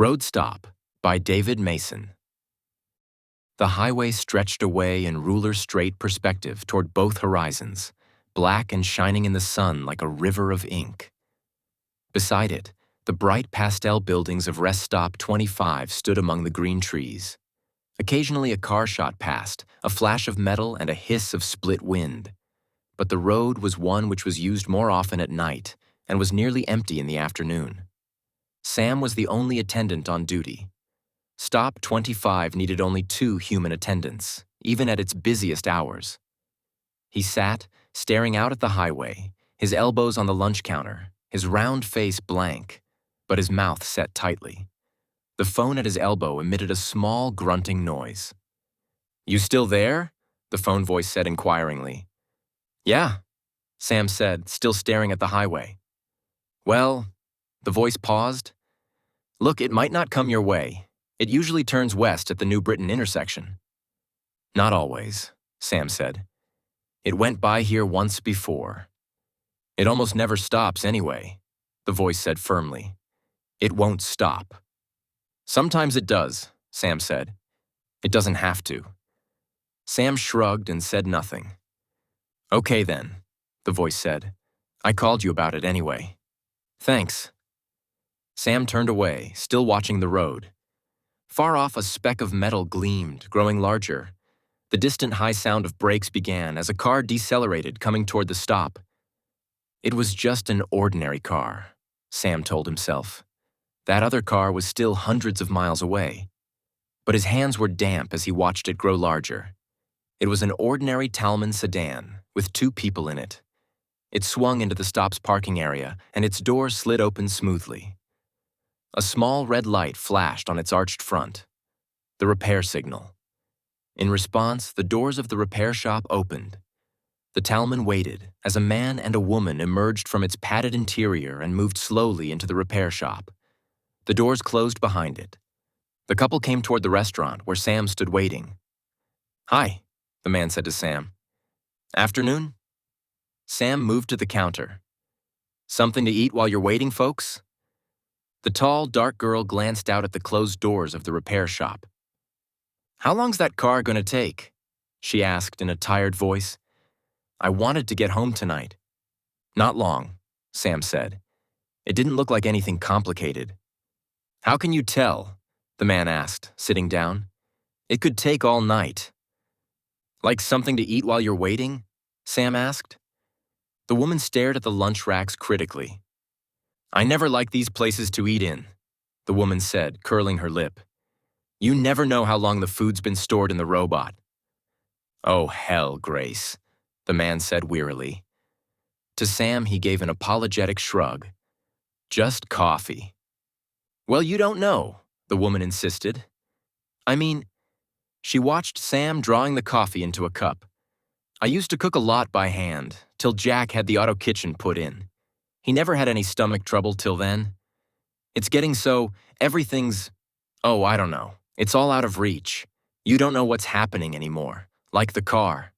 Road Stop by David Mason. The highway stretched away in ruler-straight perspective toward both horizons, black and shining in the sun like a river of ink. Beside it, the bright pastel buildings of Rest Stop 25 stood among the green trees. Occasionally a car shot past, a flash of metal and a hiss of split wind. But the road was one which was used more often at night and was nearly empty in the afternoon. Sam was the only attendant on duty. Stop 25 needed only 2 human attendants, even at its busiest hours. He sat, staring out at the highway, his elbows on the lunch counter, his round face blank, but his mouth set tightly. The phone at his elbow emitted a small, grunting noise. "You still there?" the phone voice said inquiringly. "Yeah," Sam said, still staring at the highway. "Well," the voice paused. "Look, it might not come your way. It usually turns west at the New Britain intersection." "Not always," Sam said. "It went by here once before." "It almost never stops anyway," the voice said firmly. "It won't stop." "Sometimes it does," Sam said. "It doesn't have to." Sam shrugged and said nothing. "Okay then," the voice said. "I called you about it anyway." "Thanks." Sam turned away, still watching the road. Far off, a speck of metal gleamed, growing larger. The distant high sound of brakes began as a car decelerated, coming toward the stop. It was just an ordinary car, Sam told himself. That other car was still hundreds of miles away. But his hands were damp as he watched it grow larger. It was an ordinary Talman sedan, with 2 people in it. It swung into the stop's parking area, and its door slid open smoothly. A small red light flashed on its arched front. The repair signal. In response, the doors of the repair shop opened. The Talman waited as a man and a woman emerged from its padded interior and moved slowly into the repair shop. The doors closed behind it. The couple came toward the restaurant where Sam stood waiting. "Hi," the man said to Sam. "Afternoon?" Sam moved to the counter. "Something to eat while you're waiting, folks?" The tall, dark girl glanced out at the closed doors of the repair shop. "How long's that car going to take?" she asked in a tired voice. "I wanted to get home tonight." "Not long," Sam said. It didn't look like anything complicated. "How can you tell?" the man asked, sitting down. "It could take all night." "Like something to eat while you're waiting?" Sam asked. The woman stared at the lunch racks critically. "I never like these places to eat in," the woman said, curling her lip. "You never know how long the food's been stored in the robot." "Oh, hell, Grace," the man said wearily. To Sam, he gave an apologetic shrug. "Just coffee." "Well, you don't know," the woman insisted. "I mean," she watched Sam drawing the coffee into a cup. "I used to cook a lot by hand, till Jack had the auto kitchen put in. He never had any stomach trouble till then. It's getting so, everything's, oh, I don't know. It's all out of reach. You don't know what's happening anymore, like the car."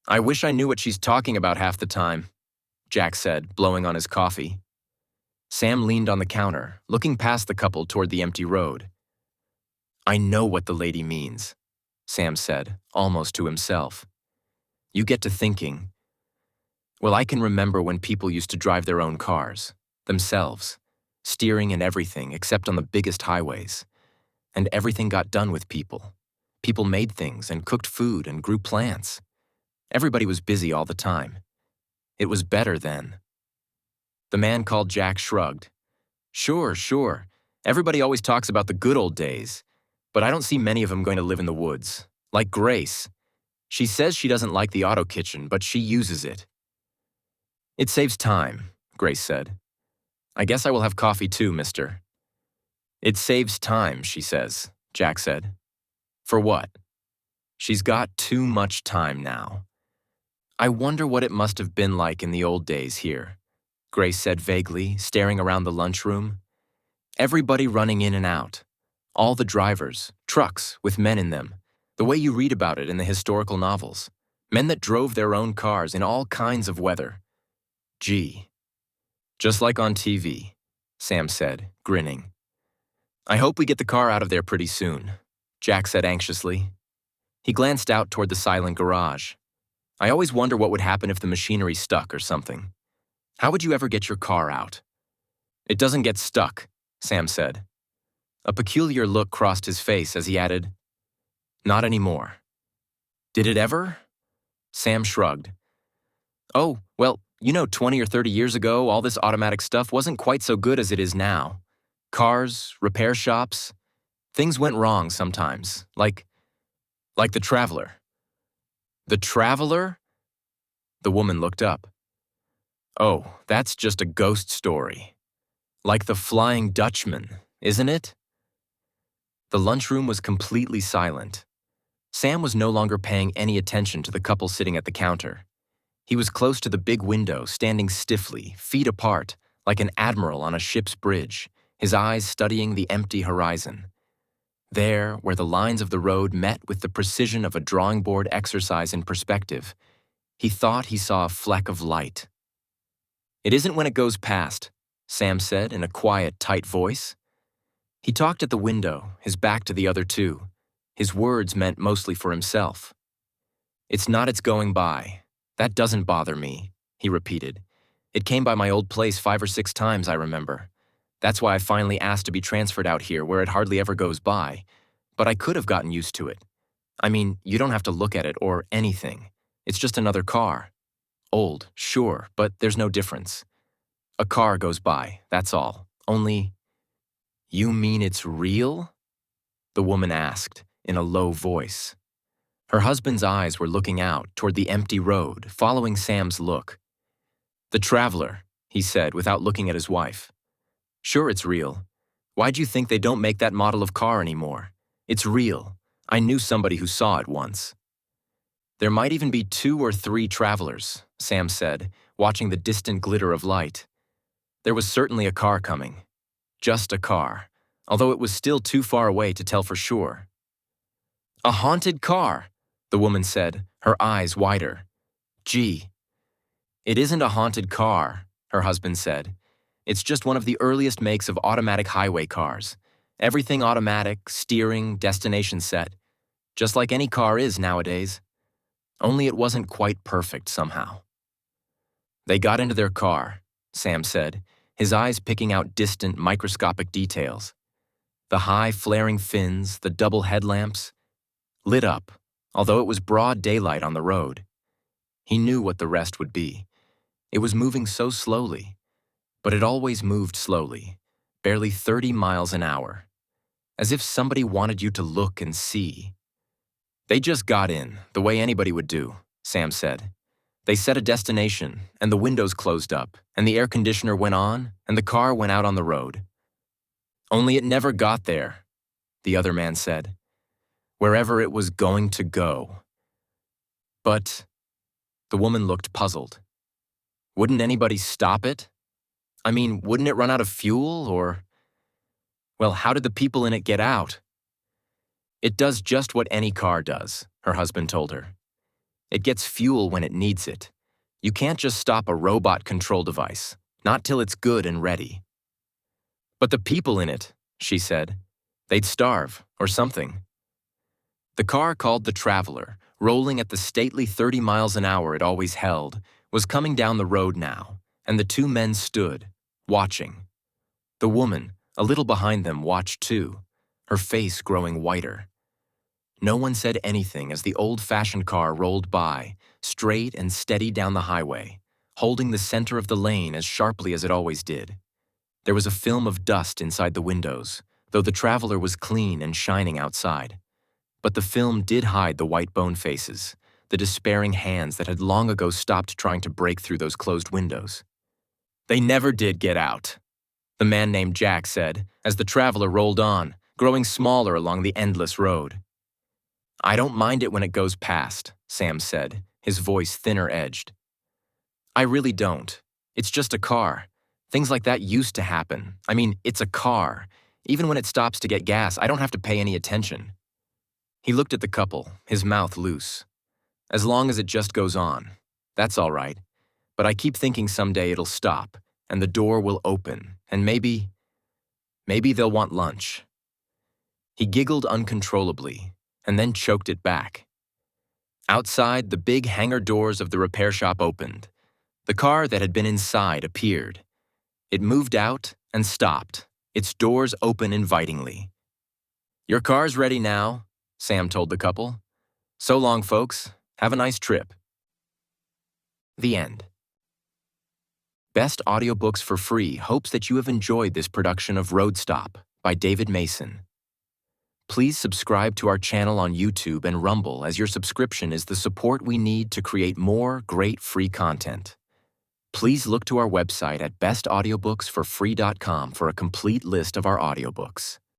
"I wish I knew what she's talking about half the time," Jack said, blowing on his coffee. Sam leaned on the counter, looking past the couple toward the empty road. "I know what the lady means," Sam said, almost to himself. You get to thinking, well, I can remember when people used to drive their own cars, themselves, steering and everything except on the biggest highways. And everything got done with people. People made things and cooked food and grew plants. Everybody was busy all the time. It was better then. The man called Jack shrugged. Sure. Everybody always talks about the good old days, but I don't see many of them going to live in the woods. Like Grace. She says she doesn't like the auto kitchen, but she uses it." "It saves time," Grace said. "I guess I will have coffee too, mister." "It saves time, she says," Jack said. "For what?" "She's got too much time now." "I wonder what it must have been like in the old days here," Grace said vaguely, staring around the lunchroom. "Everybody running in and out. All the drivers, trucks with men in them, the way you read about it in the historical novels. Men that drove their own cars in all kinds of weather. Gee. Just like on TV," Sam said, grinning. I hope we get the car out of there pretty soon, Jack said anxiously. He glanced out toward the silent garage. I always wonder what would happen if the machinery stuck or something. How would you ever get your car out? It doesn't get stuck, Sam said. A peculiar look crossed his face as he added, Not anymore. Did it ever? Sam shrugged. Oh, well, 20 or 30 years ago, all this automatic stuff wasn't quite so good as it is now. Cars, repair shops, things went wrong sometimes, like the Traveler. The Traveler? The woman looked up. Oh, that's just a ghost story. Like the Flying Dutchman, isn't it? The lunchroom was completely silent. Sam was no longer paying any attention to the couple sitting at the counter. He was close to the big window, standing stiffly, feet apart, like an admiral on a ship's bridge, his eyes studying the empty horizon. There, where the lines of the road met with the precision of a drawing board exercise in perspective, he thought he saw a fleck of light. It isn't when it goes past, Sam said in a quiet, tight voice. He talked at the window, his back to the other two. His words meant mostly for himself. It's not its going by. That doesn't bother me, he repeated. It came by my old place 5 or 6 times, I remember. That's why I finally asked to be transferred out here where it hardly ever goes by. But I could have gotten used to it. I mean, you don't have to look at it or anything. It's just another car. Old, sure, but there's no difference. A car goes by, that's all. Only, you mean it's real? The woman asked, in a low voice. Her husband's eyes were looking out toward the empty road, following Sam's look. The Traveler, he said without looking at his wife. Sure, it's real. Why'd you think they don't make that model of car anymore? It's real. I knew somebody who saw it once. There might even be 2 or 3 travelers, Sam said, watching the distant glitter of light. There was certainly a car coming. Just a car, although it was still too far away to tell for sure. A haunted car, the woman said, her eyes wider. Gee. It isn't a haunted car, her husband said. It's just one of the earliest makes of automatic highway cars. Everything automatic, steering, destination set. Just like any car is nowadays. Only it wasn't quite perfect somehow. They got into their car, Sam said, his eyes picking out distant, microscopic details. The high, flaring fins, the double headlamps, lit up, although it was broad daylight on the road. He knew what the rest would be. It was moving so slowly, but it always moved slowly, barely 30 miles an hour, as if somebody wanted you to look and see. They just got in, the way anybody would do, Sam said. They set a destination, and the windows closed up, and the air conditioner went on, and the car went out on the road. Only it never got there, the other man said. Wherever it was going to go. But the woman looked puzzled. Wouldn't anybody stop it? I mean, wouldn't it run out of fuel, or... Well, how did the people in it get out? It does just what any car does, her husband told her. It gets fuel when it needs it. You can't just stop a robot control device, not till it's good and ready. But the people in it, she said. They'd starve, or something. The car called the Traveler, rolling at the stately 30 miles an hour it always held, was coming down the road now, and the 2 men stood, watching. The woman, a little behind them, watched too, her face growing whiter. No one said anything as the old-fashioned car rolled by, straight and steady down the highway, holding the center of the lane as sharply as it always did. There was a film of dust inside the windows, though the Traveler was clean and shining outside. But the film did hide the white bone faces, the despairing hands that had long ago stopped trying to break through those closed windows. They never did get out, the man named Jack said, as the Traveler rolled on, growing smaller along the endless road. I don't mind it when it goes past, Sam said, his voice thinner-edged. I really don't. It's just a car. Things like that used to happen. I mean, it's a car. Even when it stops to get gas, I don't have to pay any attention. He looked at the couple, his mouth loose. As long as it just goes on, that's all right. But I keep thinking someday it'll stop, and the door will open, and maybe they'll want lunch, He giggled uncontrollably and then choked it back. Outside, the big hangar doors of the repair shop opened. The car that had been inside appeared. It moved out and stopped, its doors open invitingly. "Your car's ready now," Sam told the couple. "So long, folks. Have a nice trip." The end. Best Audiobooks for Free hopes that you have enjoyed this production of Road Stop by David Mason. Please subscribe to our channel on YouTube and Rumble, as your subscription is the support we need to create more great free content. Please look to our website at bestaudiobooksforfree.com for a complete list of our audiobooks.